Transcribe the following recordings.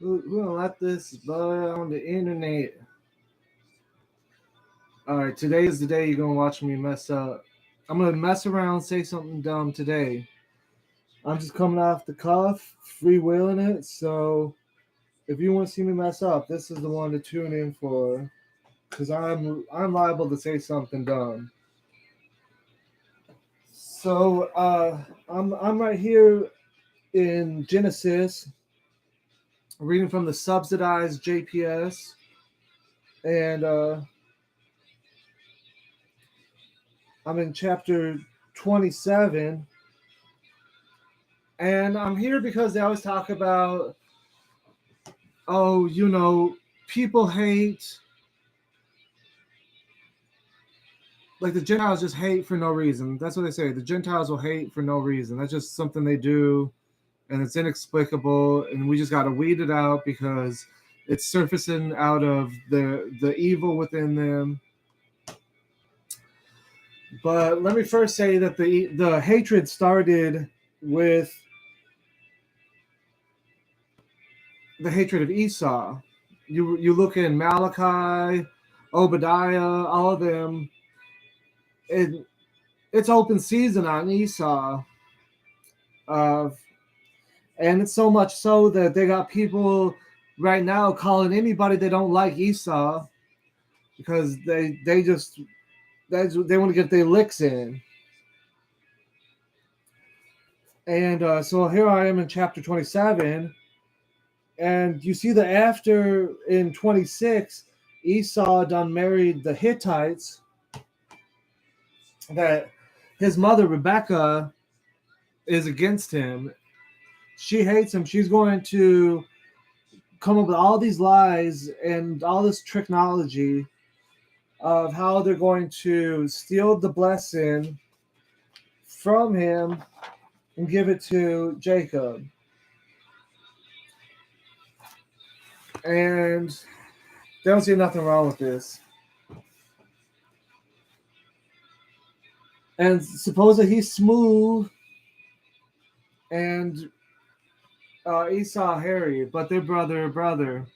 Who gonna let this boy on the internet? Alright, today is the day you're gonna watch me mess up. I'm gonna mess around, say something dumb today. I'm just coming off the cuff, freewheeling it, so if you want to see me mess up, this is the one to tune in for. Cause I'm liable to say something dumb. So I'm right here in Genesis, reading from the subsidized JPS, and I'm in chapter 27, and I'm here because they always talk about, oh, people hate, like the Gentiles just hate for no reason. That's what they say. The Gentiles will hate for no reason. That's just something they do, and it's inexplicable, and we just got to weed it out because it's surfacing out of the evil within them. But let me first say that the hatred started with the hatred of Esau. You look in Malachi, Obadiah, all of them. It's open season on Esau, and it's so much so that they got people right now calling anybody they don't like Esau because they want to get their licks in. And so here I am in chapter 27. And you see that after in 26, Esau done married the Hittites, that his mother, Rebecca, is against him. She hates him. She's going to come up with all these lies and all this technology of how they're going to steal the blessing from him and give it to Jacob. And they don't see nothing wrong with this. And suppose that he's smooth and Esau Harry, but they're brother.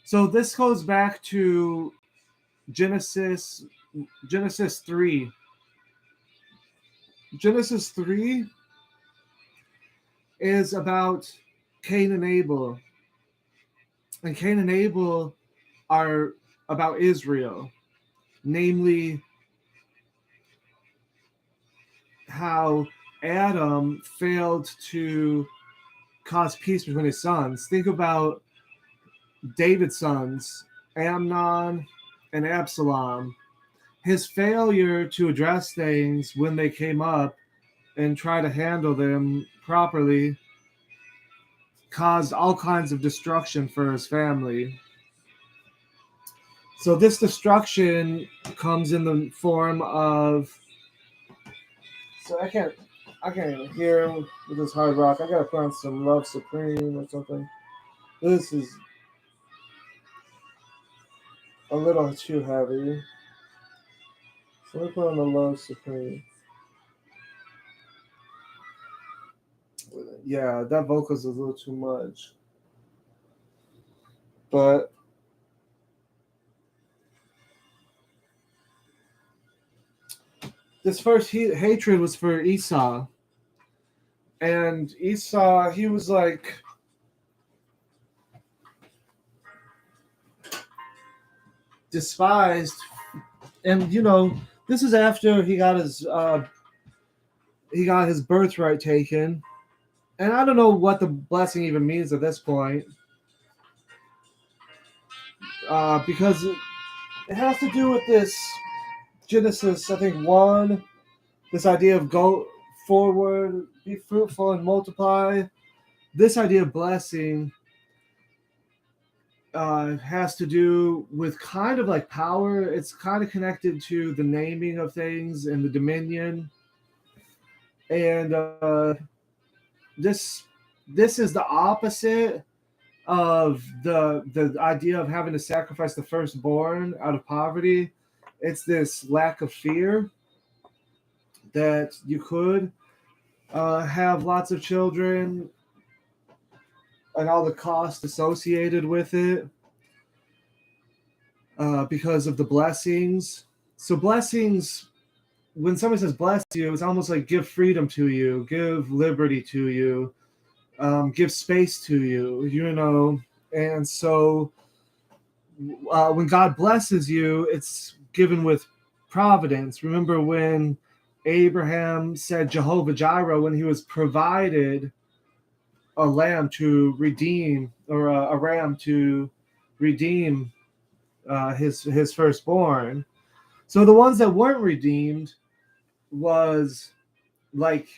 So this goes back to Genesis 3. Genesis 3 is about Cain and Abel. And Cain and Abel are about Israel, namely how Adam failed to cause peace between his sons. Think about David's sons, Amnon and Absalom. His failure to address things when they came up and try to handle them properly caused all kinds of destruction for his family. So this destruction comes in the form of... So I can't even hear him with this hard rock. I gotta put on some Love Supreme or something. This is a little too heavy. So let me put on the Love Supreme. Yeah, that vocal's a little too much. But this first hatred was for Esau. And Esau, he was like... despised. And, this is after he got his birthright taken. And I don't know what the blessing even means at this point. Because it has to do with this Genesis, I think, 1, this idea of go forward, be fruitful and multiply. This idea of blessing has to do with kind of like power. It's kind of connected to the naming of things and the dominion. And this is the opposite of the idea of having to sacrifice the firstborn out of poverty. It's this lack of fear that you could have lots of children and all the cost associated with it, because of the blessings. So blessings, when somebody says bless you, it's almost like give freedom to you, give liberty to you, give space to you, you know. And so when God blesses you, it's given with providence. Remember when Abraham said Jehovah Jireh, when he was provided a lamb to redeem, or a ram to redeem his firstborn. So the ones that weren't redeemed was like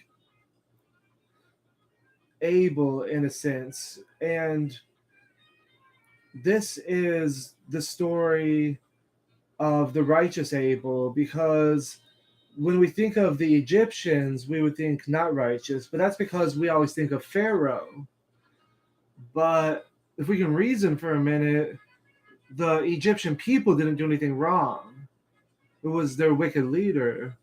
Abel, in a sense. And this is the story of the righteous Abel, because when we think of the Egyptians, we would think not righteous, but that's because we always think of Pharaoh. But if we can reason for a minute, the Egyptian people didn't do anything wrong. It was their wicked leader.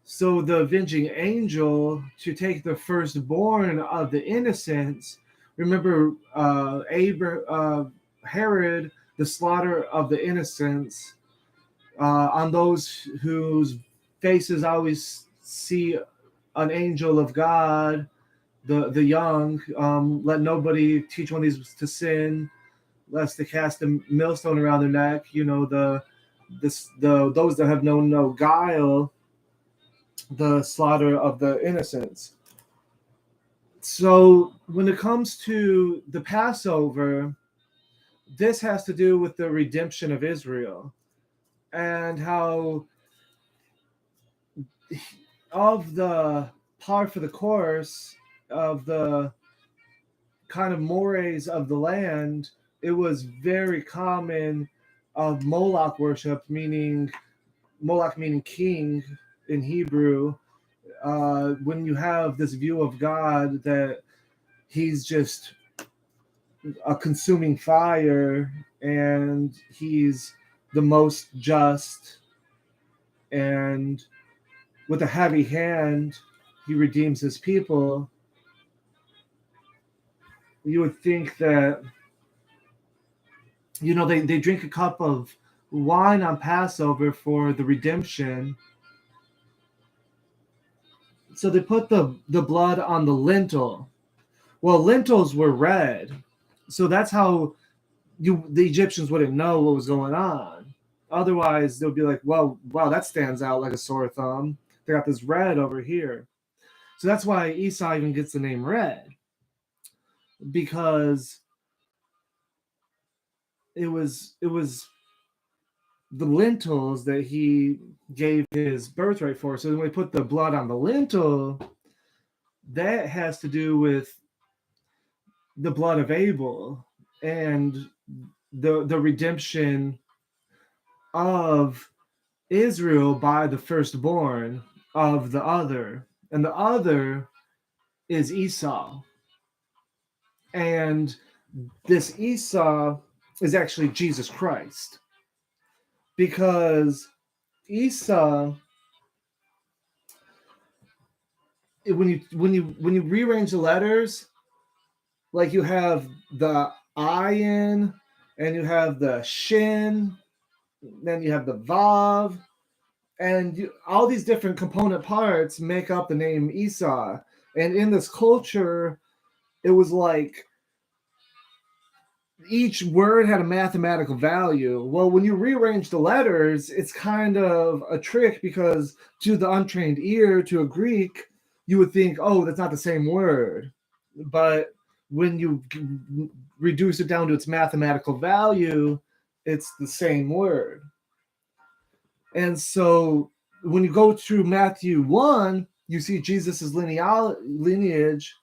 So the avenging angel, to take the firstborn of the innocents, remember Herod, the slaughter of the innocents, on those whose faces always see an angel of God, the young, let nobody teach one of these to sin, lest they cast a millstone around their neck. You know, those that have known no guile, the slaughter of the innocents. So when it comes to the Passover, this has to do with the redemption of Israel, and how of the par for the course of the kind of mores of the land, it was very common of Moloch worship, meaning Moloch meaning king in Hebrew. When you have this view of God that he's just a consuming fire, and he's the most just, and with a heavy hand he redeems his people, you would think that, you know, they drink a cup of wine on Passover for the redemption. So they put the blood on the lintel. Well, lentils were red, so that's how the Egyptians wouldn't know what was going on. Otherwise, they'll be like, well, wow, that stands out like a sore thumb. They got this red over here. So that's why Esau even gets the name Red, because it was the lentils that he gave his birthright for. So when we put the blood on the lintel, that has to do with the blood of Abel and the redemption of Israel by the firstborn of the other. And the other is Esau. And this Esau is actually Jesus Christ. Because Esau, when you rearrange the letters, like you have the ayin, and you have the shin, then you have the vav, and all these different component parts make up the name Esau. And in this culture, it was like each word had a mathematical value. Well, when you rearrange the letters, it's kind of a trick, because to the untrained ear, to a Greek, you would think, oh, that's not the same word. But when you reduce it down to its mathematical value, it's the same word. And so when you go through Matthew 1, you see Jesus's lineage.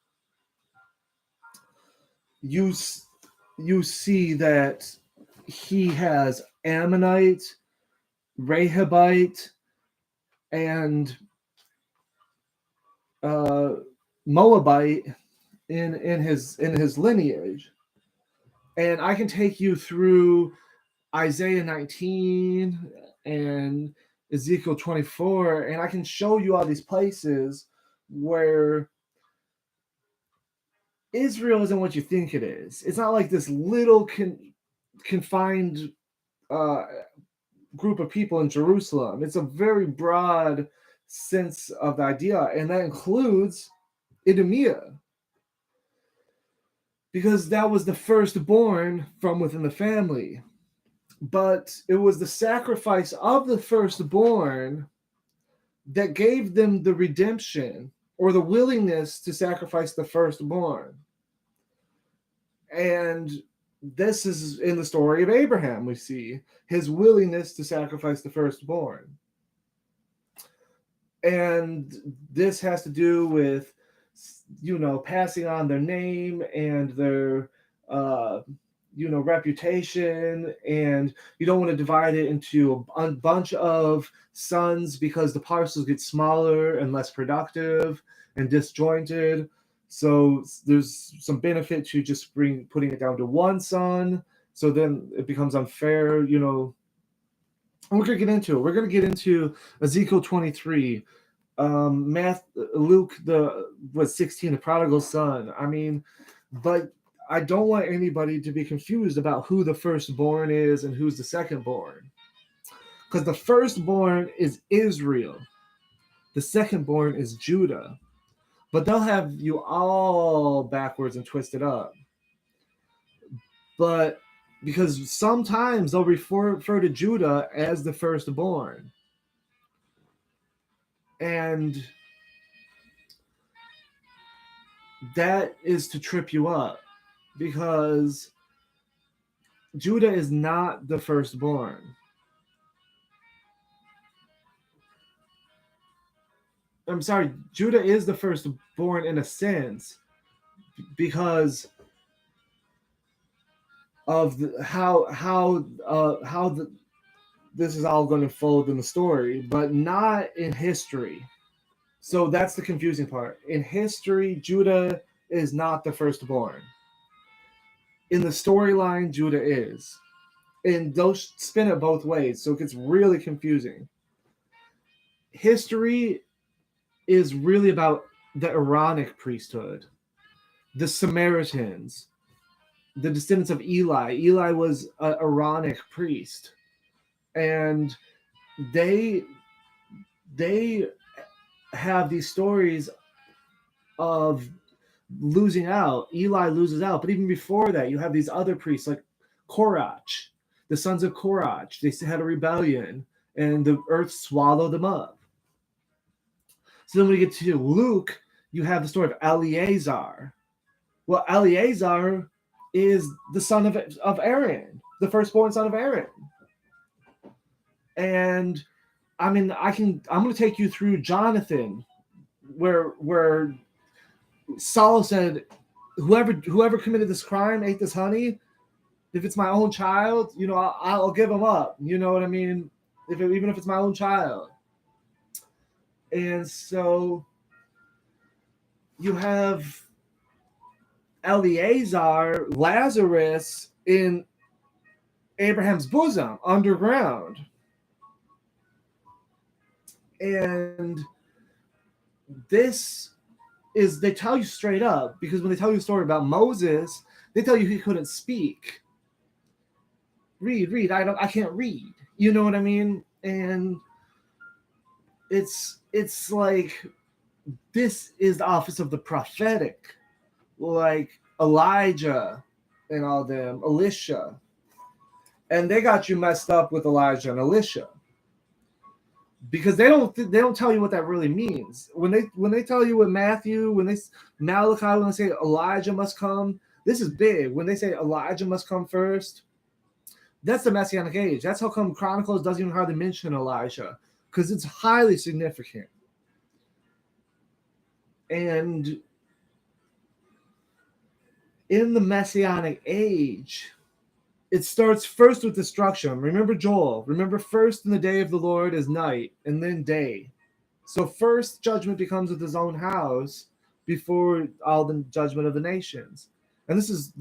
You see that he has Ammonite, Rahabite, and Moabite in his lineage. And I can take you through Isaiah 19 and Ezekiel 24, and I can show you all these places where Israel isn't what you think it is. It's not like this little confined group of people in Jerusalem. It's a very broad sense of the idea, and that includes Idumea, because that was the firstborn from within the family. But it was the sacrifice of the firstborn that gave them the redemption, or the willingness to sacrifice the firstborn. And this is in the story of Abraham. We see his willingness to sacrifice the firstborn. And this has to do with, passing on their name and their, reputation. And you don't want to divide it into a bunch of sons, because the parcels get smaller and less productive and disjointed. So there's some benefit to just putting it down to one son. So then it becomes unfair, We're going to get into it. We're going to get into Ezekiel 23, Luke, 16, the prodigal son. But I don't want anybody to be confused about who the firstborn is and who's the secondborn. Because the firstborn is Israel. The secondborn is Judah. But they'll have you all backwards and twisted up. But because sometimes they'll refer to Judah as the firstborn. And that is to trip you up, because Judah is not the firstborn. I'm sorry, Judah is the firstborn in a sense, because of this is all going to fold in the story, but not in history. So that's the confusing part. In history, Judah is not the firstborn. In the storyline, Judah is. And they'll spin it both ways, so it gets really confusing. History is really about the Aaronic priesthood, the Samaritans, the descendants of Eli. Eli was an Aaronic priest, and they have these stories of losing out. Eli loses out, but even before that, you have these other priests like Korach, the sons of Korach. They had a rebellion, and the earth swallowed them up. So then when we get to Luke, you have the story of Eleazar. Well, Eleazar is the son of Aaron, the firstborn son of Aaron. And I'm going to take you through Jonathan, where Saul said, whoever committed this crime, ate this honey, if it's my own child, I'll give him up. You know what I mean? Even if it's my own child. And so you have Eleazar, Lazarus, in Abraham's bosom, underground. And this is, they tell you straight up, because when they tell you a story about Moses, they tell you he couldn't speak. Read. I can't read. You know what I mean? And it's like, this is the office of the prophetic, like Elijah and all them, Elisha. And they got you messed up with Elijah and Elisha, because they don't tell you what that really means. When they tell you with Matthew, Malachi, when they say Elijah must come, this is big. When they say Elijah must come first, that's the Messianic Age. That's how come Chronicles doesn't even hardly mention Elijah, because it's highly significant. And in the Messianic Age, it starts first with destruction. Remember Joel. Remember, first in the day of the Lord is night, and then day. So first judgment becomes with his own house before all the judgment of the nations. And this is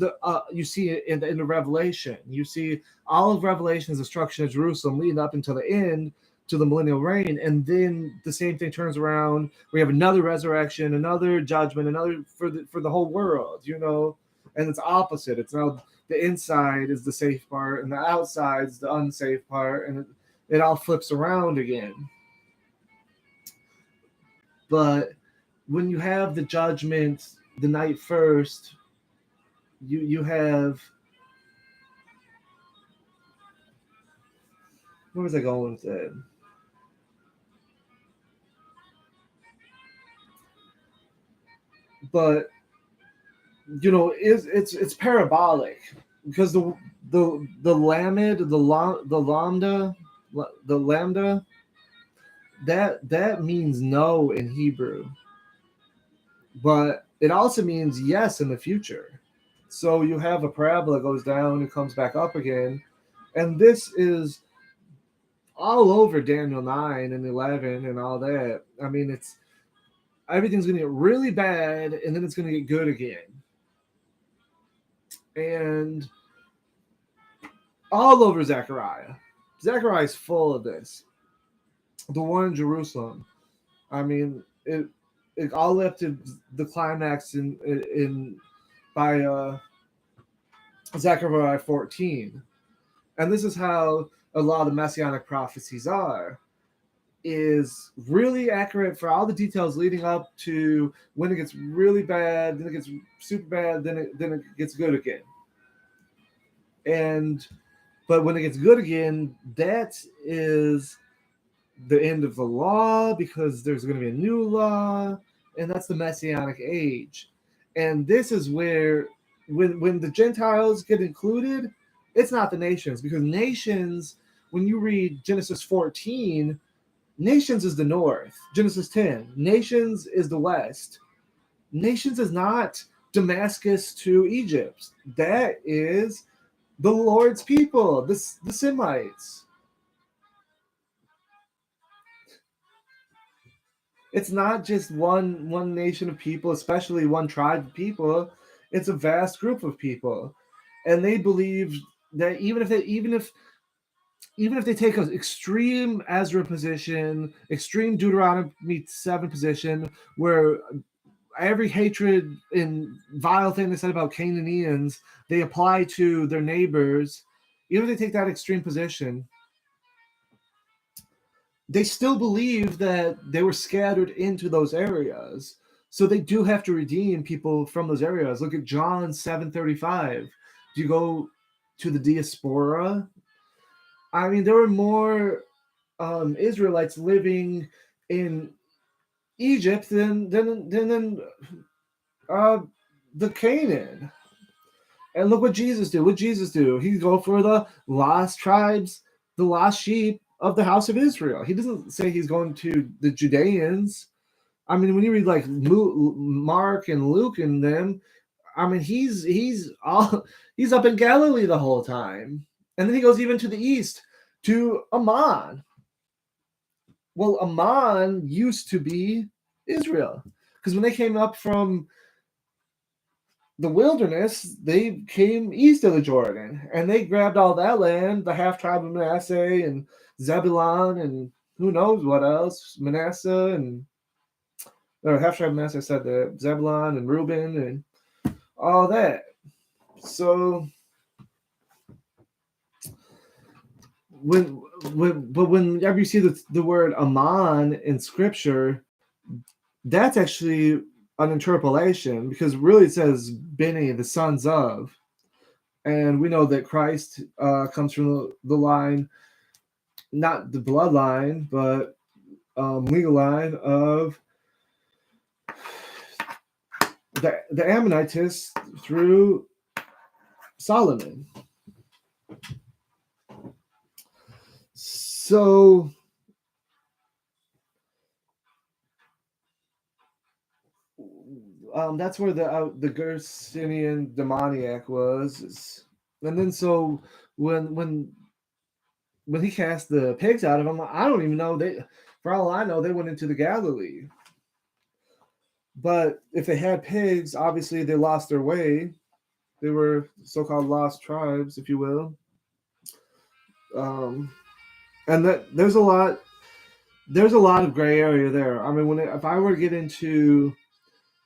you see it in the Revelation. You see all of Revelation is destruction of Jerusalem, leading up until the end to the millennial reign, and then the same thing turns around. We have another resurrection, another judgment, another for the whole world, and it's opposite. It's now the inside is the safe part, and the outside is the unsafe part, and it all flips around again. But when you have the judgment the night first, you have, where was I going with that? But it's parabolic, because the lambda, that means no in Hebrew, but it also means yes in the future. So you have a parabola goes down and comes back up again, and this is all over Daniel 9 and 11 and all that. I mean, it's everything's going to get really bad, and then it's going to get good again. And all over Zechariah. Zechariah is full of this. The one in Jerusalem. I mean, it all led to the climax in by Zechariah 14. And this is how a lot of the Messianic prophecies are. Is really accurate for all the details leading up to when it gets really bad, then it gets super bad, then it gets good again. But when it gets good again, that is the end of the law, because there's going to be a new law, and that's the Messianic Age. And this is where when the Gentiles get included, it's not the nations, because nations, when you read Genesis 14, nations is the north. Genesis 10, nations is the west. Nations is not Damascus to Egypt. That is the Lord's people, the Semites. It's not just one nation of people, especially one tribe of people. It's a vast group of people, and they believe that even if they take an extreme Ezra position, extreme Deuteronomy 7 position, where every hatred and vile thing they said about Canaanians, they apply to their neighbors, even if they take that extreme position, they still believe that they were scattered into those areas. So they do have to redeem people from those areas. Look at John 7:35. Do you go to the diaspora? I mean, there were more Israelites living in Egypt than the Canaan. And look what Jesus did. What Jesus do? He go for the lost tribes, the lost sheep of the house of Israel. He doesn't say he's going to the Judeans. I mean, when you read like Mark and Luke and them, I mean, he's up in Galilee the whole time, and then he goes even to the east to Ammon. Well, Ammon used to be Israel, because when they came up from the wilderness, they came east of the Jordan, and they grabbed all that land, the half tribe of Manasseh and Zebulun and who knows what else, Manasseh and half tribe of Manasseh, said that Zebulun and Reuben and all that. So whenever you see the word Ammon in Scripture, that's actually an interpolation, because really it says Beni, the sons of, and we know that Christ comes from the line, not the bloodline, but legal line of the Ammonites through Solomon. So that's where the Gersonian demoniac was, and then so when he cast the pigs out of him, I don't even know, for all I know, they went into the Galilee. But if they had pigs, obviously they lost their way. They were so-called lost tribes, if you will. And that there's a lot. there's a lot of gray area there. I mean, if I were to get into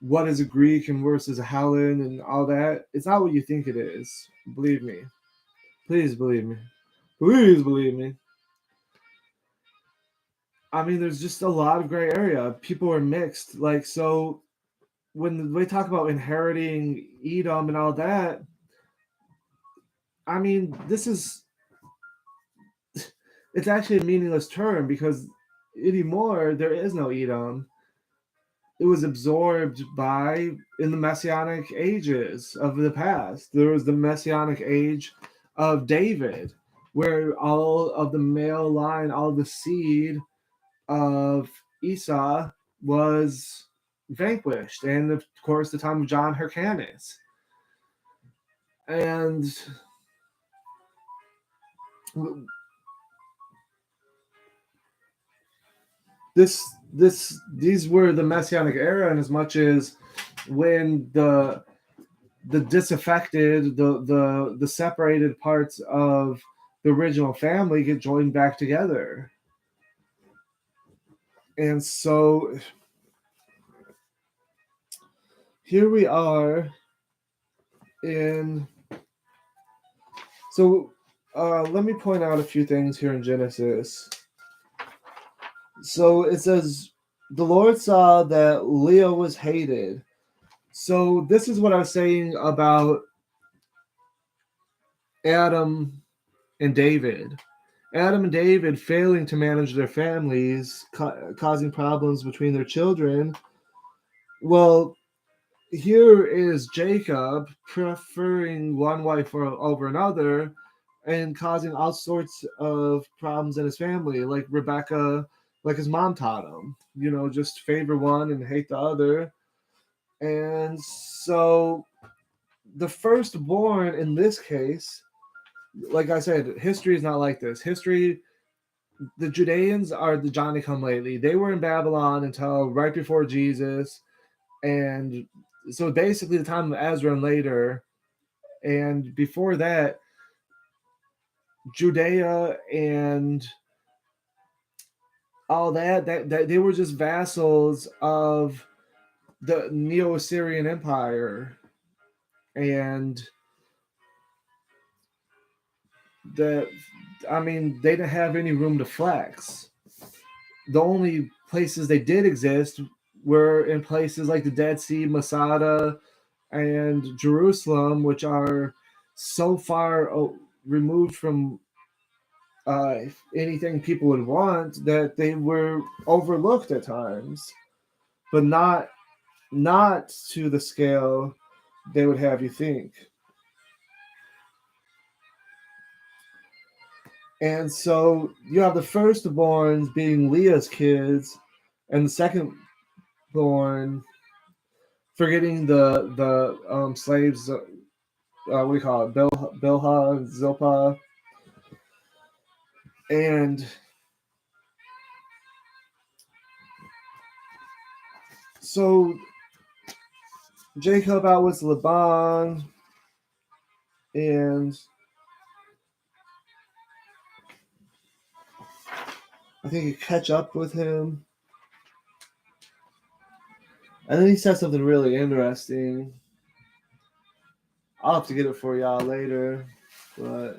what is a Greek and versus a Helen and all that, it's not what you think it is. Believe me. Please believe me. Please believe me. I mean, there's just a lot of gray area. People are mixed. Like, so when we talk about inheriting Edom and all that, I mean, it's actually a meaningless term because anymore there is no Edom. It was absorbed by in the Messianic ages of the past. There was the Messianic age of David, where all of the male line, all of the seed of Esau was vanquished, and of course the time of John Hyrcanus. And these were the Messianic era, and as much as when the disaffected, the separated parts of the original family get joined back together. And so here we are in. So let me point out a few things here in Genesis. So it says, the Lord saw that Leah was hated. So this is what I was saying about Adam and David. Adam and David failing to manage their families, causing problems between their children. Well, here is Jacob preferring one wife over another and causing all sorts of problems in his family, like Rebecca, like his mom taught him, just favor one and hate the other. And so the firstborn in this case, like I said, history is not like this. History, the Judeans are the Johnny come lately. They were in Babylon until right before Jesus. And so basically the time of Ezra and later. And before that, Judea and all that they were just vassals of the Neo-Assyrian Empire. And they didn't have any room to flex. The only places they did exist were in places like the Dead Sea, Masada, and Jerusalem, which are so far removed from anything people would want that they were overlooked at times, but not to the scale they would have you think. And so you have the firstborns being Leah's kids, and the secondborn forgetting the slaves. What do you call it? Bilhah, Zilpah, and so Jacob out with Laban, and I think he catch up with him. And then he said something really interesting. I'll have to get it for y'all later, but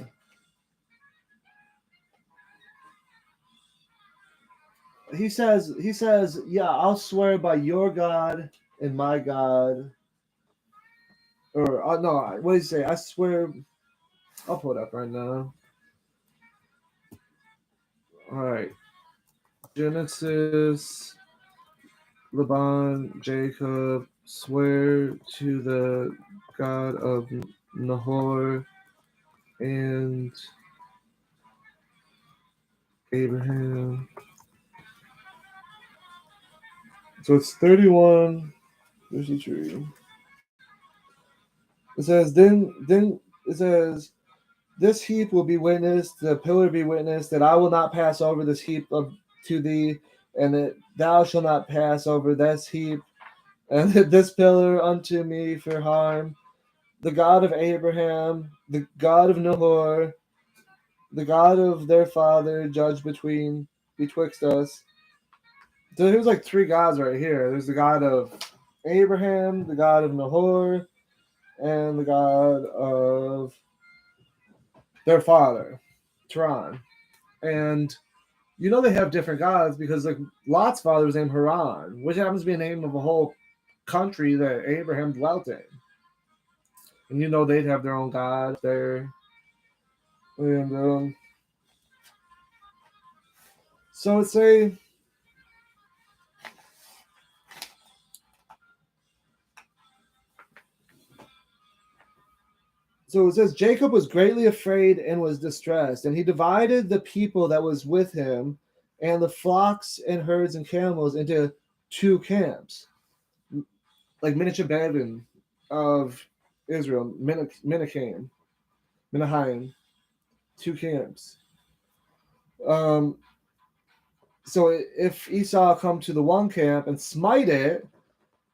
he says, yeah, I'll swear by your God and my God. Or no, what did he say? I swear. I'll pull it up right now. All right, Genesis. Laban, Jacob, swear to the God of Nahor and Abraham. So it's 31, 33. It says, then it says, this heap will be witnessed, the pillar be witnessed, that I will not pass over this heap to thee, and that thou shalt not pass over this heap and this pillar unto me for harm. The God of Abraham, the God of Nahor, the God of their father, judge betwixt us. So there's like three gods right here. There's the God of Abraham, the God of Nahor, and the God of their father, Turan. And you know they have different gods because like Lot's father was named Haran, which happens to be a name of a whole country that Abraham dwelt in. And you know they'd have their own god there. And so it's a So it says Jacob was greatly afraid and was distressed, and he divided the people that was with him and the flocks and herds and camels into two camps, like miniature Babylon of Israel, Menachem, Menahem, two camps. Um, so if Esau come to the one camp and smite it,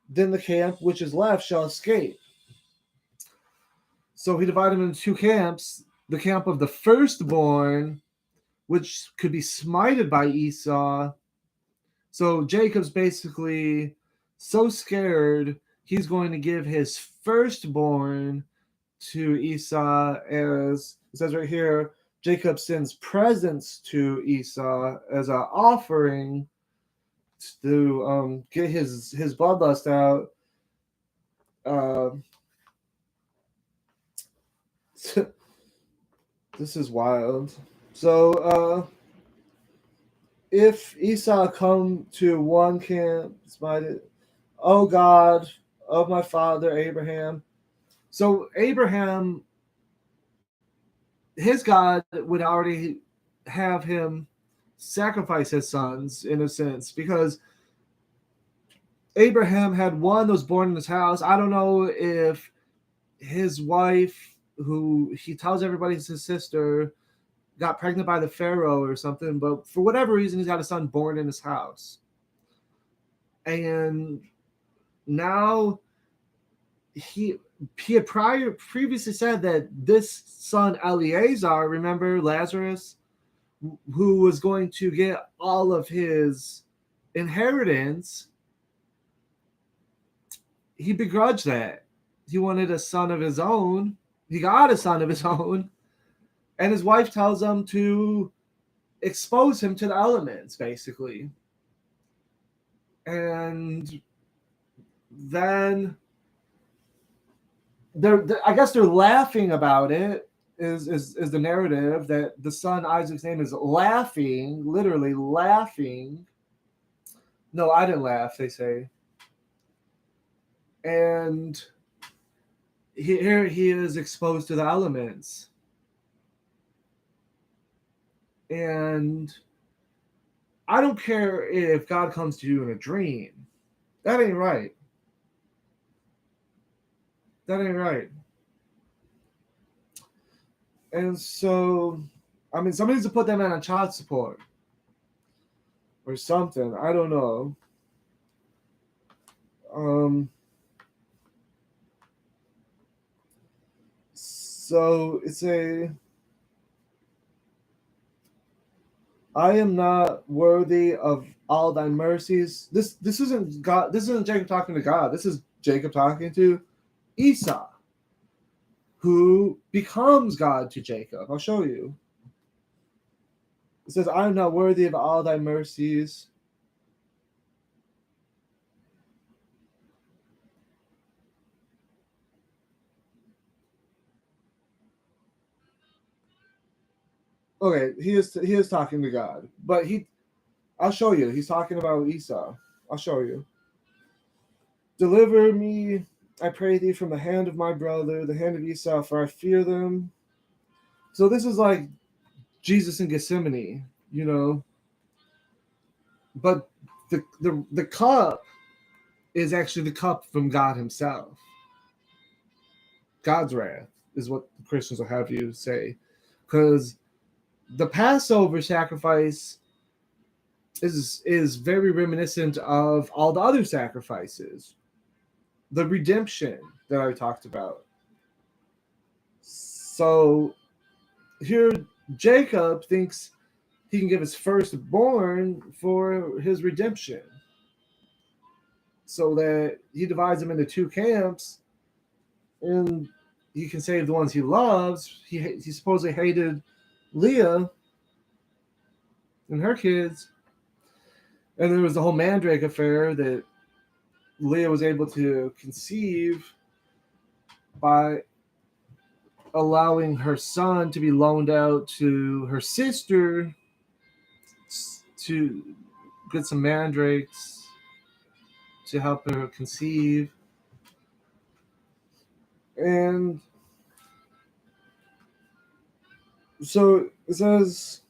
then the camp which is left shall escape. So he divided them into two camps: the camp of the firstborn, which could be smited by Esau. So Jacob's basically so scared he's going to give his firstborn to Esau, as it says right here. Jacob sends presents to Esau as an offering to get his bloodlust out. This is wild. So if Esau come to one camp, smite it, oh God of my father Abraham. So Abraham, his God would already have him sacrifice his sons in a sense, because Abraham had one that was born in his house. I don't know if his wife, who he tells everybody is his sister, got pregnant by the Pharaoh or something, but for whatever reason, he's got a son born in his house. And now he had previously said that this son Eleazar, remember Lazarus, who was going to get all of his inheritance, he begrudged that. He wanted a son of his own. He got a son of his own, and his wife tells him to expose him to the elements, basically. And then I guess they're laughing about it. Is the narrative that the son Isaac's name is laughing, literally laughing. No, I didn't laugh, they say. And here he is exposed to the elements. And I don't care if God comes to you in a dream. That ain't right. That ain't right. And so, I mean, somebody needs to put that man on child support or something. I don't know. So it's I am not worthy of all thy mercies. This isn't God. This isn't Jacob talking to God. This is Jacob talking to Esau, who becomes God to Jacob. I'll show you. It says, I am not worthy of all thy mercies. Okay, he is talking to God, but I'll show you. He's talking about Esau. I'll show you. Deliver me, I pray thee, from the hand of my brother, the hand of Esau, for I fear them. So this is like Jesus in Gethsemane, you know. But the cup is actually the cup from God himself. God's wrath is what Christians will have you say. Because the Passover sacrifice is very reminiscent of all the other sacrifices. The redemption that I talked about. So here Jacob thinks he can give his firstborn for his redemption. so that he divides them into two camps, and he can save the ones he loves. He supposedly hated Leah and her kids, and there was the whole Mandrake affair that Leah was able to conceive by allowing her son to be loaned out to her sister to get some mandrakes to help her conceive. And so it says,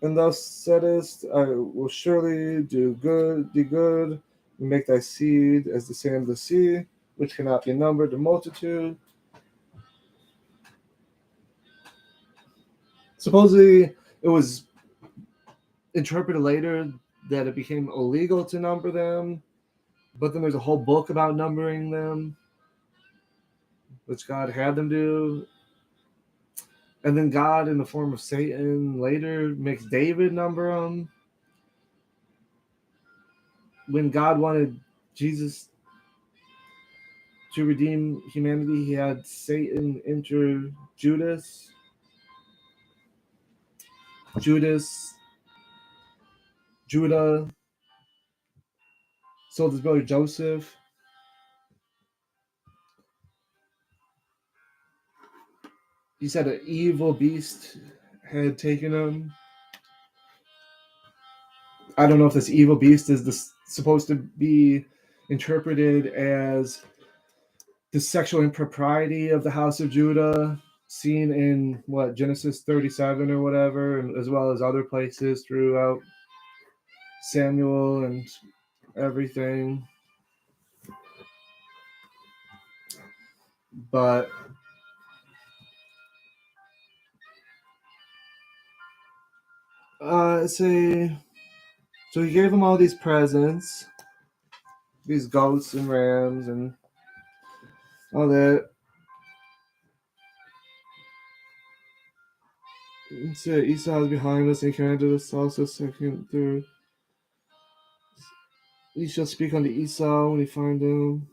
and thou saidest, I will surely do good, and make thy seed as the sand of the sea, which cannot be numbered to multitude. Supposedly, it was interpreted later that it became illegal to number them, but then there's a whole book about numbering them, which God had them do. And then God, in the form of Satan, later makes David number them. When God wanted Jesus to redeem humanity, he had Satan enter Judah, sold his brother Joseph. He said an evil beast had taken him. I don't know if this evil beast is supposed to be interpreted as the sexual impropriety of the house of Judah, seen in Genesis 37 or whatever, and as well as other places throughout Samuel and everything. But so he gave them all these presents, these goats and rams and all that. So Esau is behind us, and he commanded us also second, third. He shall speak unto Esau when he find him.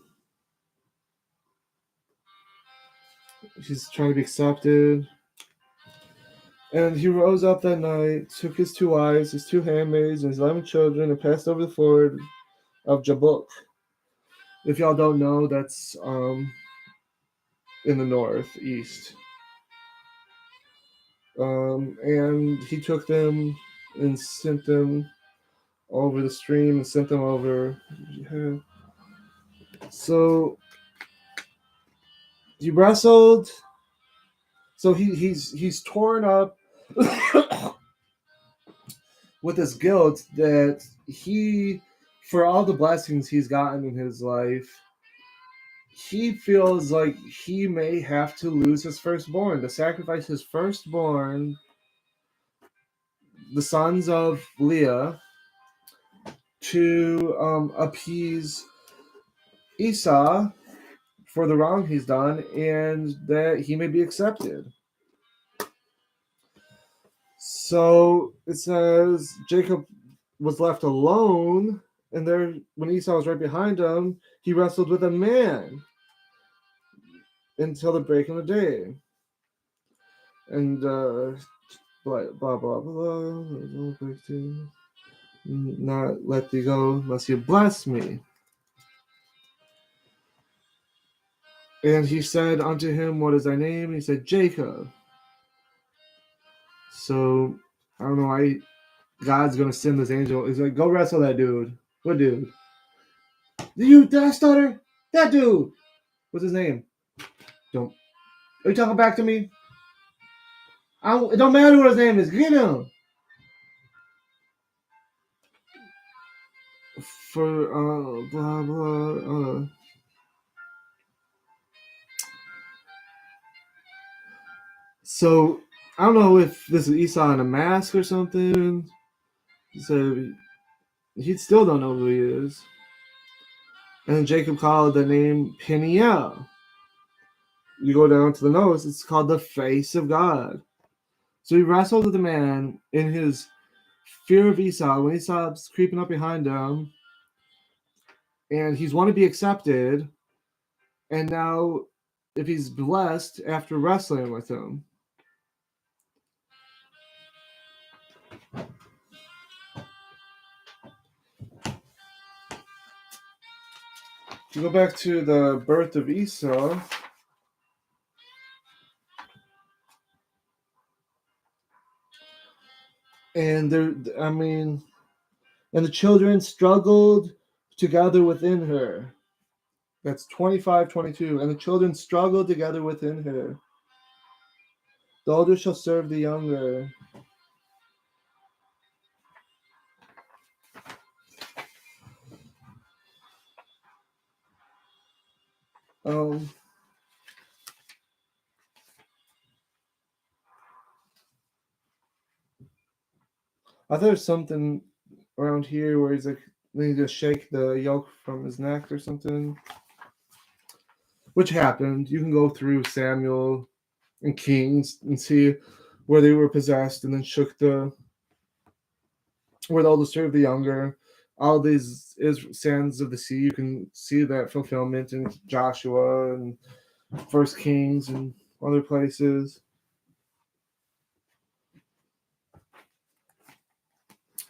He's trying to be accepted. And he rose up that night, took his 2 wives, his 2 handmaids, and his 11 children, and passed over the ford of Jabbok. If y'all don't know, that's in the northeast. And he took them and sent them over the stream and sent them over. Yeah. So he wrestled. So he's torn up with this guilt that he, for all the blessings he's gotten in his life, he feels like he may have to lose his firstborn, to sacrifice his firstborn, the sons of Leah, to appease Esau for the wrong he's done, and that he may be accepted. So it says Jacob was left alone, and there, when Esau was right behind him, he wrestled with a man until the break of the day. And blah blah blah blah. Not let thee go unless you bless me. And he said unto him, what is thy name? And he said, Jacob. So I don't know why God's gonna send this angel. He's like, go wrestle that dude. What dude? Did I stutter? That dude. What's his name? Are you talking back to me? It don't matter what his name is. Get him. For blah blah. So I don't know if this is Esau in a mask or something. So he still don't know who he is. And Jacob called the name Peniel. You go down to the notes, it's called the face of God. So he wrestled with the man in his fear of Esau, when Esau's creeping up behind him, and he's want to be accepted, and now if he's blessed after wrestling with him. If you go back to the birth of Esau, and and the children struggled together within her. That's 25:22. And the children struggled together within her. The older shall serve the younger. I thought there's something around here where he's like, they need to shake the yoke from his neck or something. Which happened. You can go through Samuel and Kings and see where they were possessed and then shook where the older served the younger. All these sands of the sea, you can see that fulfillment in Joshua and First Kings and other places.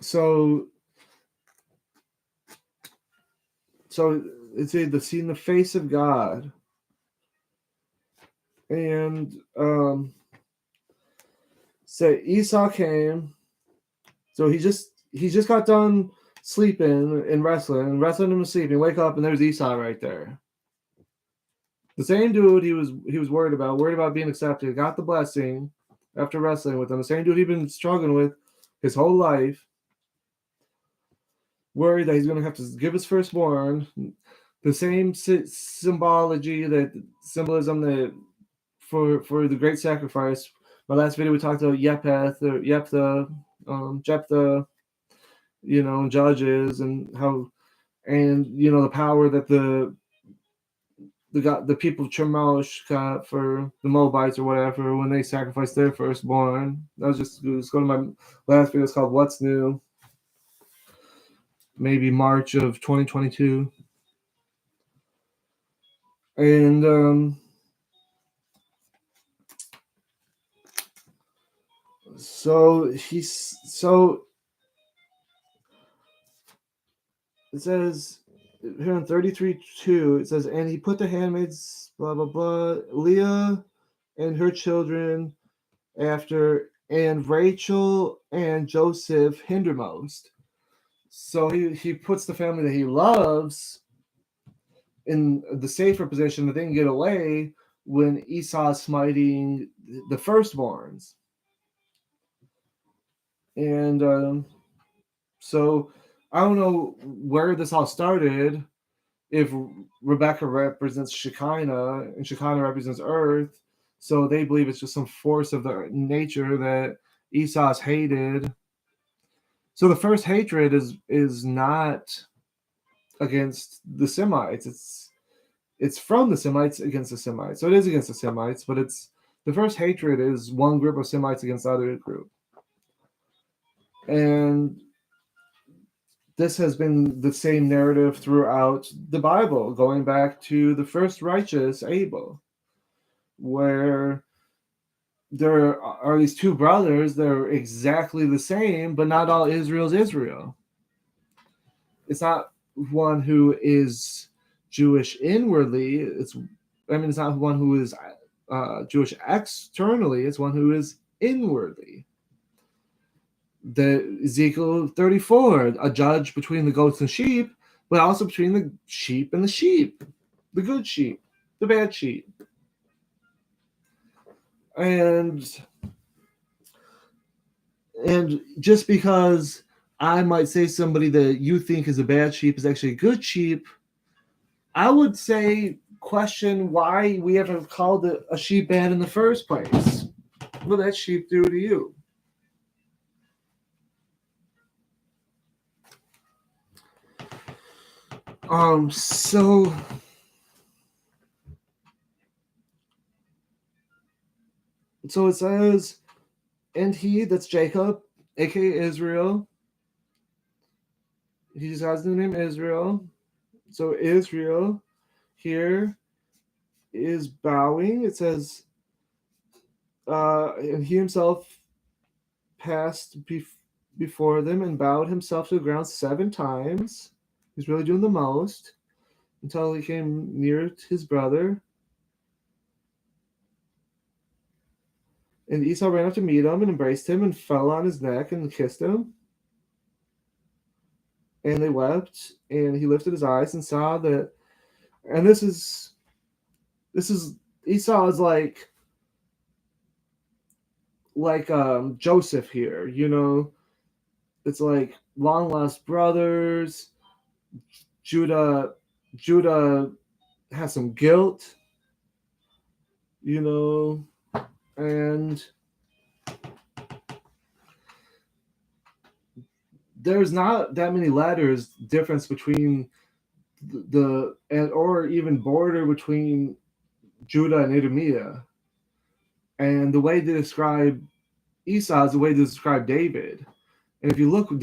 So it's the seeing the face of God. And say Esau came. So he just got done sleeping and wrestling him sleeping. Wake up and there's Esau right there. The same dude he was worried about being accepted, got the blessing after wrestling with him. The same dude he'd been struggling with his whole life. Worried that he's going to have to give his firstborn. The same symbolism that for the great sacrifice. My last video we talked about Jephthah, Judges, and how, and the power that the people of Chemosh got for the Moabites or whatever when they sacrificed their firstborn. Let's go to my last video. It's called What's New? Maybe March of 2022. And so it says here in 33:2, it says, and he put the handmaids, blah blah blah, Leah and her children after, and Rachel and Joseph hindermost. So he puts the family that he loves in the safer position that they can get away when Esau's smiting the firstborns. And so I don't know where this all started. If Rebecca represents Shekinah and Shekinah represents Earth, so they believe it's just some force of the nature that Esau's hated. So the first hatred is not against the Semites. It's from the Semites against the Semites. So it is against the Semites, but it's the first hatred is one group of Semites against the other group. And this has been the same narrative throughout the Bible, going back to the first righteous Abel, where there are these two brothers that are exactly the same, but not all Israel's Israel. It's not one who is Jewish inwardly. It's not one who is Jewish externally. It's one who is inwardly. The Ezekiel 34, a judge between the goats and sheep, but also between the sheep and the sheep, the good sheep, the bad sheep. And just because I might say somebody that you think is a bad sheep is actually a good sheep, I would say question why we haven't called it a sheep bad in the first place. What did that sheep do to you? So it says, and he, that's Jacob, aka Israel. He just has the name Israel. So Israel here is bowing. It says, and he himself passed before them and bowed himself to the ground 7 times. He's really doing the most until he came near his brother. And Esau ran up to meet him and embraced him and fell on his neck and kissed him. And they wept, and he lifted his eyes and saw that. And this is Esau is like Joseph here, it's like long lost brothers. Judah has some guilt, and there's not that many letters difference between or even border between Judah and Edomia. And the way they describe Esau is the way they describe David. And if you look on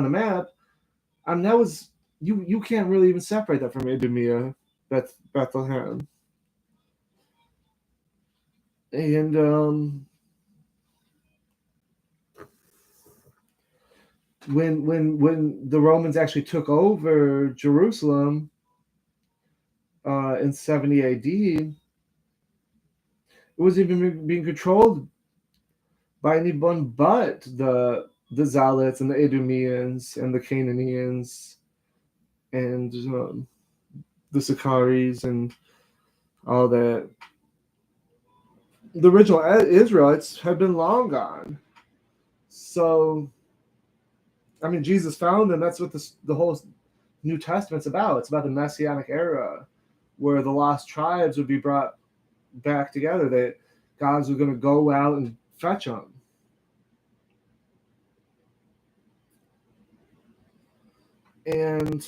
the map, that was you can't really even separate that from Edomia, Bethlehem. And when the Romans actually took over Jerusalem in 70 AD, it wasn't even being controlled by anyone but the Zealots and the Edomians and the Canaanians and the Sicaris and all that. The original Israelites have been long gone. So, Jesus found them. That's what the whole New Testament's about. It's about the Messianic era, where the lost tribes would be brought back together. That God was going to go out and fetch them. And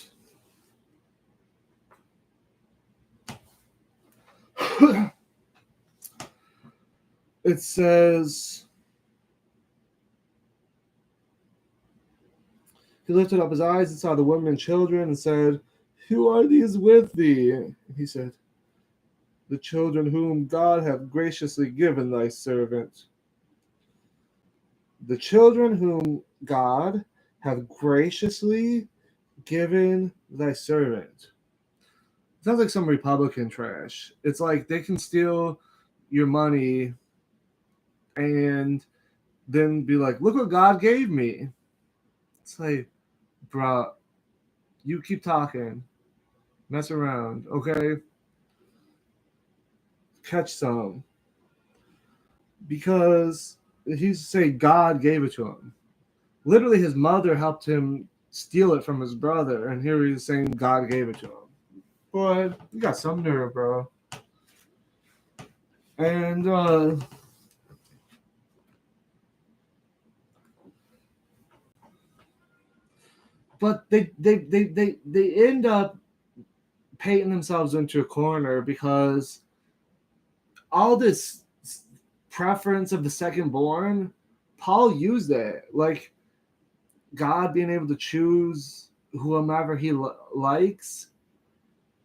it says, he lifted up his eyes and saw the women and children and said, "Who are these with thee?" And he said, "The children whom God hath graciously given thy servant." The children whom God hath graciously given thy servant. Sounds like some Republican trash. It's like they can steal your money and then be like, "Look what God gave me." It's like, bro, you keep talking. Mess around, okay? Catch some. Because he's saying God gave it to him. Literally, his mother helped him steal it from his brother, and here he's saying God gave it to him. Boy, you got some nerve, bro. And but they end up painting themselves into a corner because all this preference of the second born, Paul used it, like God being able to choose whomever he likes,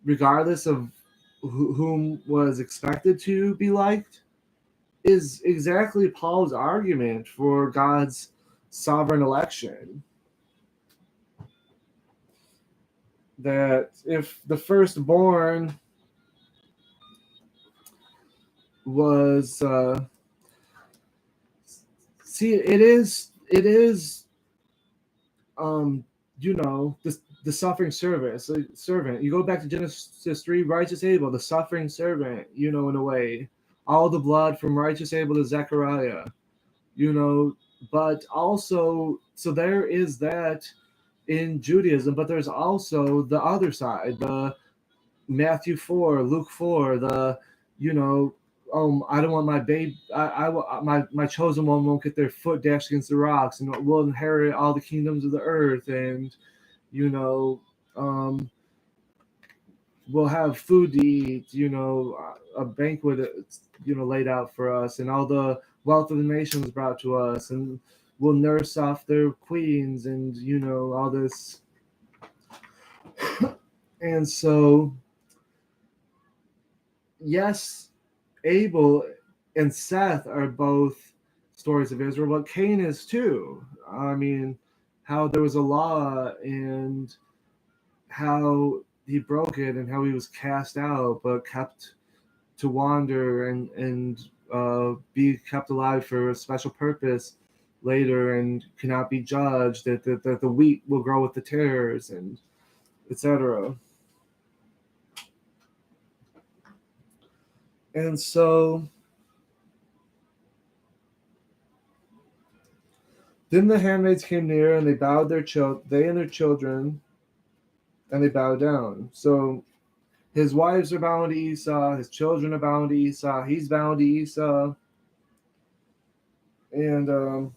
regardless of whom was expected to be liked, is exactly Paul's argument for God's sovereign election. That if the firstborn was it is the suffering servant. You go back to Genesis 3, righteous Abel, the suffering servant, in a way. All the blood from righteous Abel to Zechariah, but also, so there is that in Judaism, but there's also the other side, the Matthew 4, Luke 4, the, I don't want my baby, my chosen one won't get their foot dashed against the rocks, and will inherit all the kingdoms of the earth, and we'll have food to eat, a banquet, laid out for us, and all the wealth of the nations brought to us, and we'll nurse off their queens, and all this. And so, yes, Abel and Seth are both stories of Israel, but Cain is too. I mean, how there was a law and how he broke it and how he was cast out, but kept to wander and be kept alive for a special purpose later, and cannot be judged. That the wheat will grow with the tares, and etc. And so then the handmaids came near, and they bowed they and their children, and they bowed down. So his wives are bowing to Esau, his children are bowing to Esau, he's bowing to Esau. And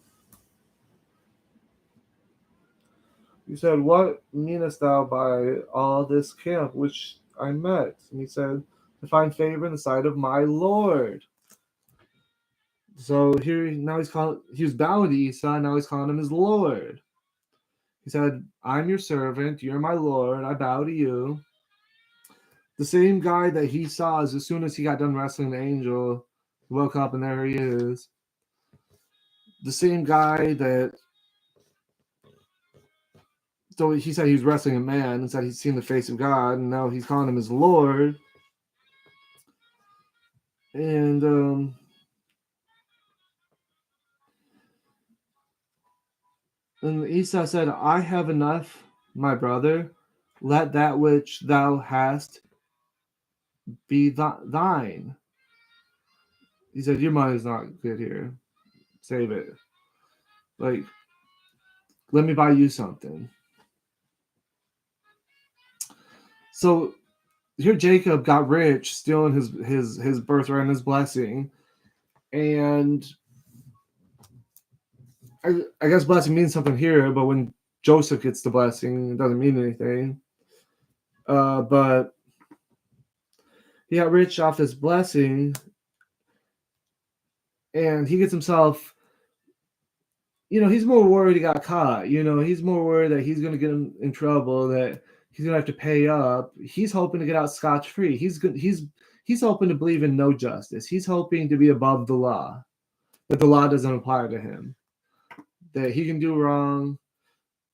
he said, "What meanest thou by all this camp which I met?" And he said, "To find favor in the sight of my Lord." So here now he was bowing to Esau, now he's calling him his Lord. He said, "I'm your servant, you're my Lord, I bow to you." The same guy that he saw as soon as he got done wrestling the angel, he woke up and there he is. The same guy that, so he said he was wrestling a man and said he's seen the face of God, and now he's calling him his Lord. And Esau said, "I have enough, my brother. Let that which thou hast be thine." He said, "Your money's not good here. Save it. Like, let me buy you something." So here Jacob got rich, stealing his birthright and his blessing. And I guess blessing means something here, but when Joseph gets the blessing, it doesn't mean anything. But he got rich off this blessing, and he gets himself, he's more worried he got caught. He's more worried that he's going to get in trouble, that he's going to have to pay up. He's hoping to get out scotch-free. He's hoping to believe in no justice. He's hoping to be above the law, that the law doesn't apply to him, that he can do wrong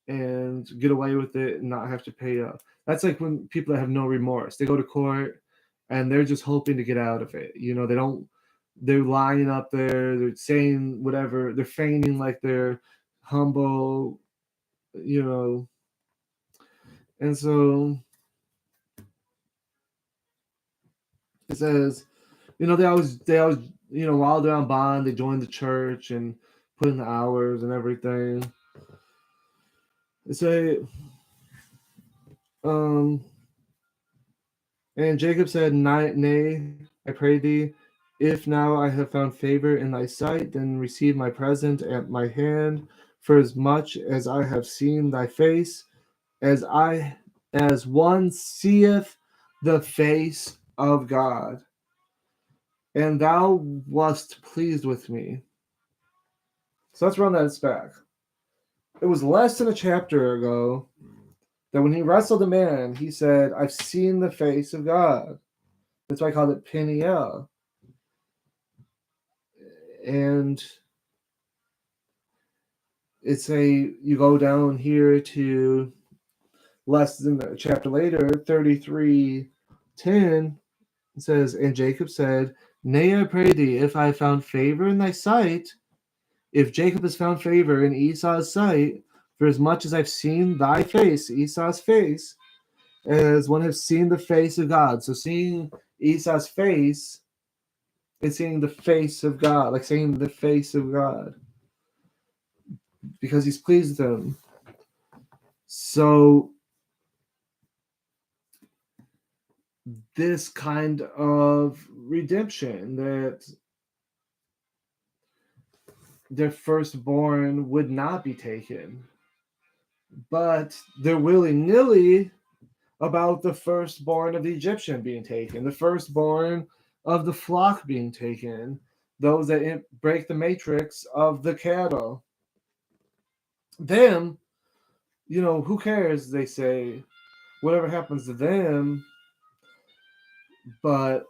and get away with it and not have to pay up. That's like when people that have no remorse, they go to court and they're just hoping to get out of it. They're lying up there, they're saying whatever, they're feigning like they're humble, and so it says, they always, while they're on bond, they join the church and put in the hours and everything. They say, and Jacob said, "Nay, I pray thee, if now I have found favor in thy sight, then receive my present at my hand, for as much as I have seen thy face, as one seeth the face of God, and thou wast pleased with me." So let's run that back. It was less than a chapter ago that when he wrestled a man, he said, "I've seen the face of God." That's why I called it Peniel. And you go down here to less than a chapter later, 33:10, it says, "And Jacob said, Nay, I pray thee, if I found favor in thy sight, if Jacob has found favor in Esau's sight, for as much as I've seen thy face," Esau's face, "as one has seen the face of God." So seeing Esau's face is seeing the face of God, like seeing the face of God, because he's pleased with him. So this kind of redemption, that their firstborn would not be taken, but they're willy-nilly about the firstborn of the Egyptian being taken, the firstborn of the flock being taken, those that break the matrix of the cattle. Them, who cares? They say, whatever happens to them, but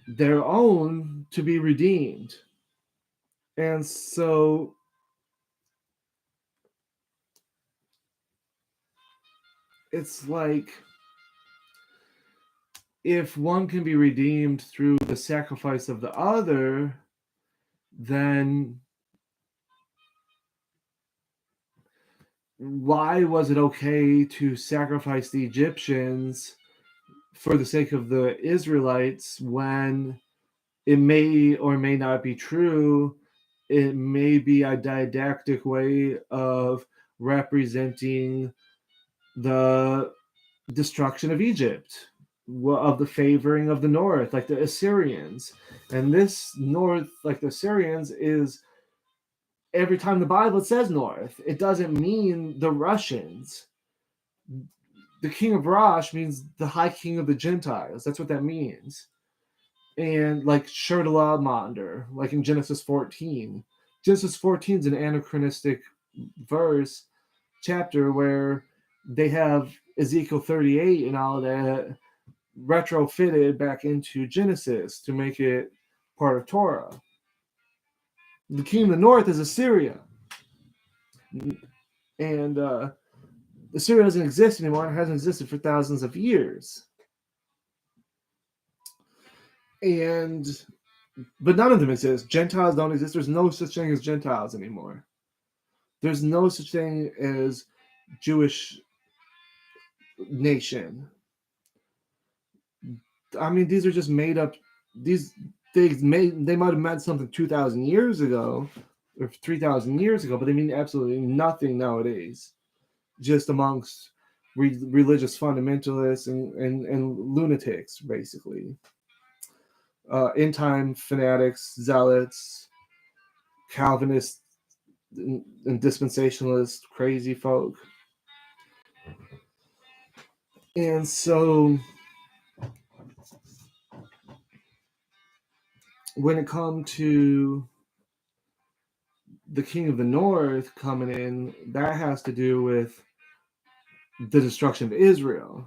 their own to be redeemed. And so it's like, if one can be redeemed through the sacrifice of the other, then why was it okay to sacrifice the Egyptians for the sake of the Israelites when it may or may not be true? It may be a didactic way of representing the destruction of Egypt, of the favoring of the north, like the Assyrians. And this north, like the Assyrians, is every time the Bible says north, it doesn't mean the Russians. The king of Rosh means the high king of the Gentiles. That's what that means. And like Shurtalamonder, like in Genesis 14. Genesis 14 is an anachronistic chapter where they have Ezekiel 38 and all that retrofitted back into Genesis to make it part of Torah. The king of the north is Assyria. And Assyria doesn't exist anymore. It hasn't existed for thousands of years. But none of them exist. Gentiles don't exist. There's no such thing as Gentiles anymore. There's no such thing as Jewish nation. I mean, these are just made up. They might have meant something 2,000 years ago or 3,000 years ago, but they mean absolutely nothing nowadays. Just amongst religious fundamentalists and lunatics, basically. End time fanatics, zealots, Calvinists, and dispensationalists, crazy folk. And so when it comes to the king of the north coming in, that has to do with the destruction of Israel.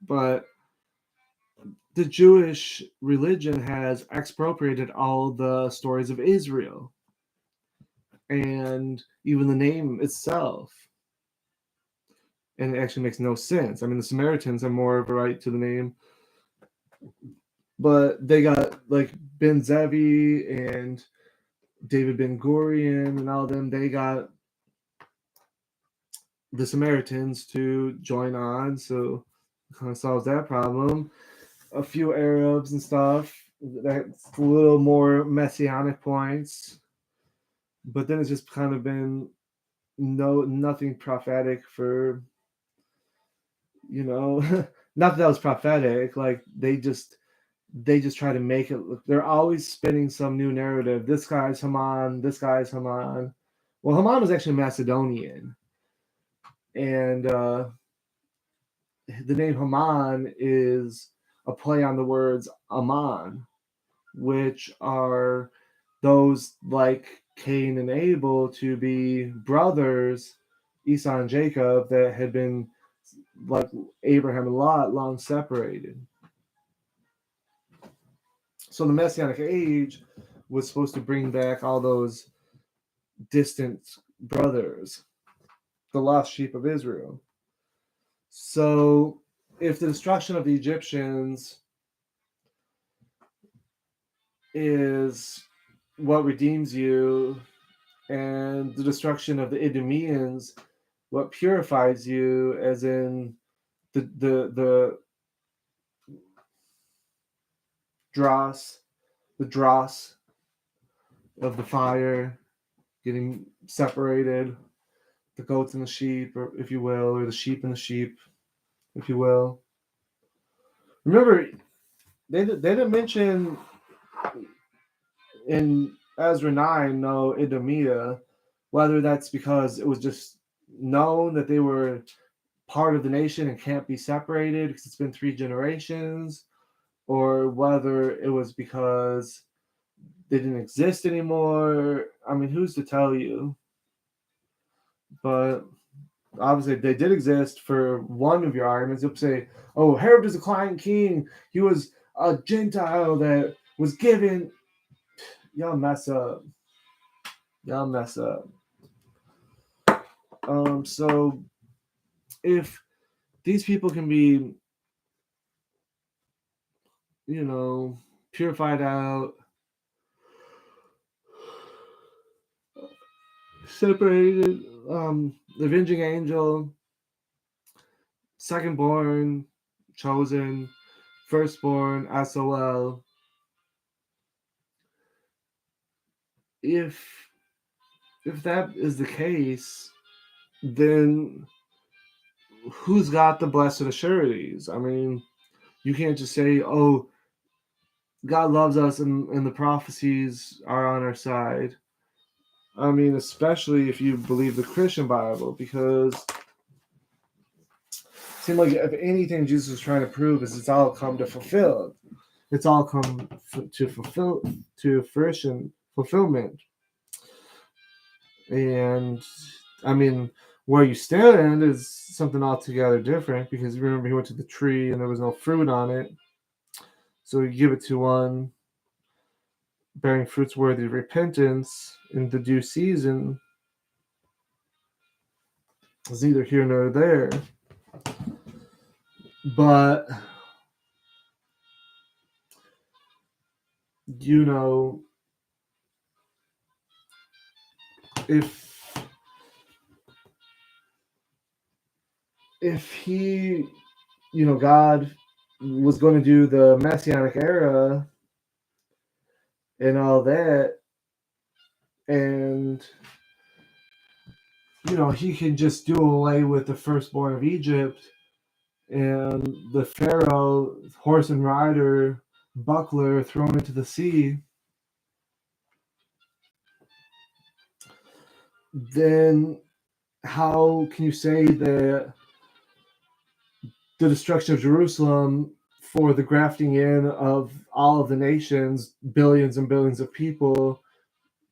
But the Jewish religion has expropriated all the stories of Israel and even the name itself. And it actually makes no sense. I mean, the Samaritans have more of a right to the name, but they got like Ben Zevi and David Ben Gurion and all of them. They got the Samaritans to join on, so it kind of solves that problem. A few Arabs and stuff. That's a little more messianic points, but then it's just kind of been nothing prophetic for, not that was prophetic. Like they just try to make it look. They're always spinning some new narrative. This guy's Haman. This guy's Haman. Well, Haman was actually Macedonian, and the name Haman is a play on the words Ammon, which are those like Cain and Abel to be brothers, Esau and Jacob, that had been like Abraham and Lot long separated. So the Messianic Age was supposed to bring back all those distant brothers, the lost sheep of Israel. So if the destruction of the Egyptians is what redeems you, and the destruction of the Idumeans what purifies you, as in the dross of the fire getting separated, the goats and the sheep, or if you will, or the sheep and the sheep, if you will. Remember, they didn't mention in Ezra 9 no Idumea, whether that's because it was just known that they were part of the nation and can't be separated because it's been 3 generations, or whether it was because they didn't exist anymore. I mean, who's to tell you? But obviously, they did exist for one of your arguments. You'll say, oh, Herod is a client king. He was a Gentile that was given. Y'all mess up. Y'all mess up. So if these people can be, purified out, separated, Avenging angel, secondborn, chosen, firstborn, SOL. If that is the case, then who's got the blessed assurities? I mean, you can't just say, oh, God loves us and the prophecies are on our side. I mean, especially if you believe the Christian Bible, because it seems like if anything Jesus was trying to prove is it's all come to fulfill. It's all come to fruition, fulfillment. And I mean, where you stand is something altogether different, because remember he went to the tree and there was no fruit on it. So you give it to one bearing fruits worthy of repentance in the due season. It's neither here nor there. But if he, God was going to do the Messianic era and all that, and he can just do away with the firstborn of Egypt and the Pharaoh horse and rider buckler thrown into the sea, then how can you say that the destruction of Jerusalem for the grafting in of all of the nations, billions and billions of people,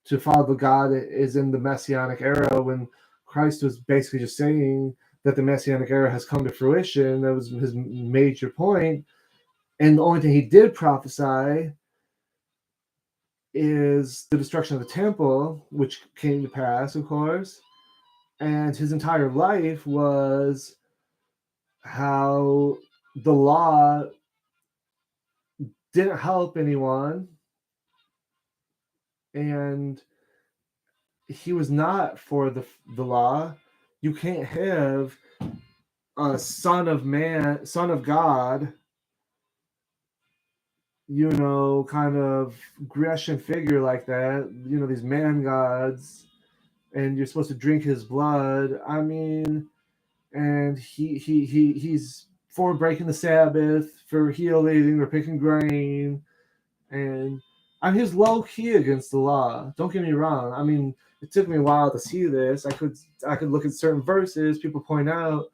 to follow God is in the Messianic era, when Christ was basically just saying that the Messianic era has come to fruition? That was his major point. And the only thing he did prophesy is the destruction of the temple, which came to pass, of course. And his entire life was how the law didn't help anyone, and he was not for the law. You can't have a son of God, kind of Grecian figure like that, these man gods, and you're supposed to drink his blood. I mean, and he's for breaking the Sabbath, for healing or picking grain, and I mean, he's low key against the law. Don't get me wrong. I mean, it took me a while to see this. I could look at certain verses people point out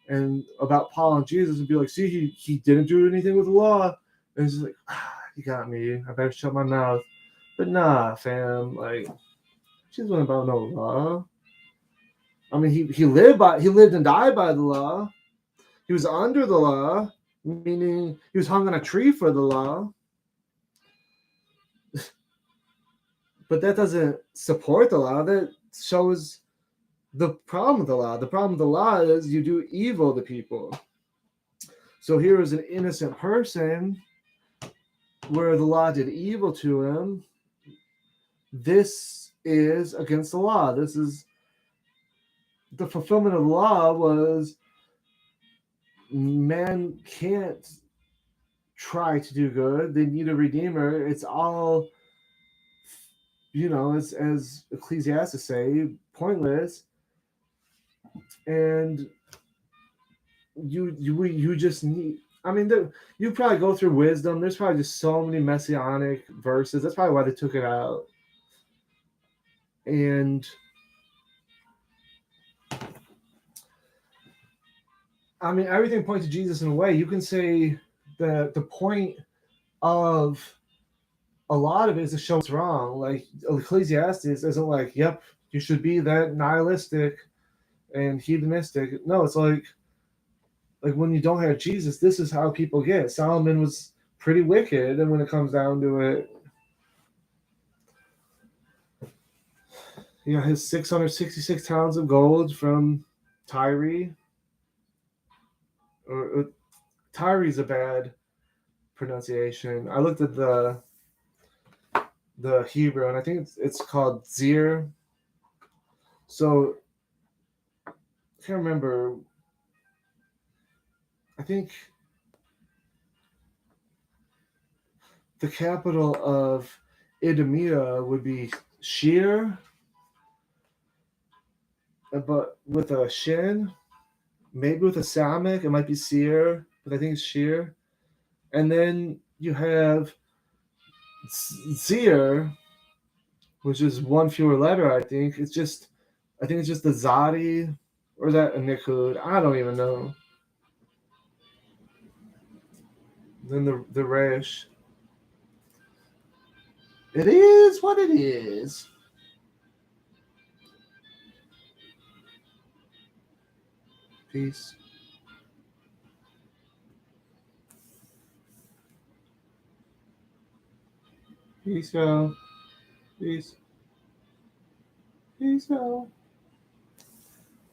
and about Paul and Jesus and be like, see, he didn't do anything with the law. And it's just like, you got me. I better shut my mouth. But nah, fam. Like, Jesus wasn't about no law. I mean, he lived and died by the law. He was under the law, meaning he was hung on a tree for the law. But that doesn't support the law. That shows the problem with the law. The problem with the law is you do evil to people. So here is an innocent person where the law did evil to him. This is against the law. This is the fulfillment of the law. Was man can't try to do good. They need a redeemer. It's all, as Ecclesiastes say, pointless. And you just need, I mean, you probably go through wisdom. There's probably just so many messianic verses. That's probably why they took it out. And I mean, everything points to Jesus in a way. You can say the point of a lot of it is to show it's wrong. Like Ecclesiastes isn't like, yep, you should be that nihilistic and hedonistic. No, it's like when you don't have Jesus, this is how people get. Solomon was pretty wicked, and when it comes down to it, his 666 talents of gold from Tyre, or Tyre's a bad pronunciation. I looked at the Hebrew, and I think it's called Zir. So I can't remember. I think the capital of Idumea would be Shir, but with a shin, maybe with a Samic, it might be Seir, but I think it's Shir. And then you have Zir, which is one fewer letter, I think. I think it's just the Zadi, or is that a Nikud? I don't even know. Then the Resh. It is what it is. Peace. Peace, y'all. Peace. Peace, y'all.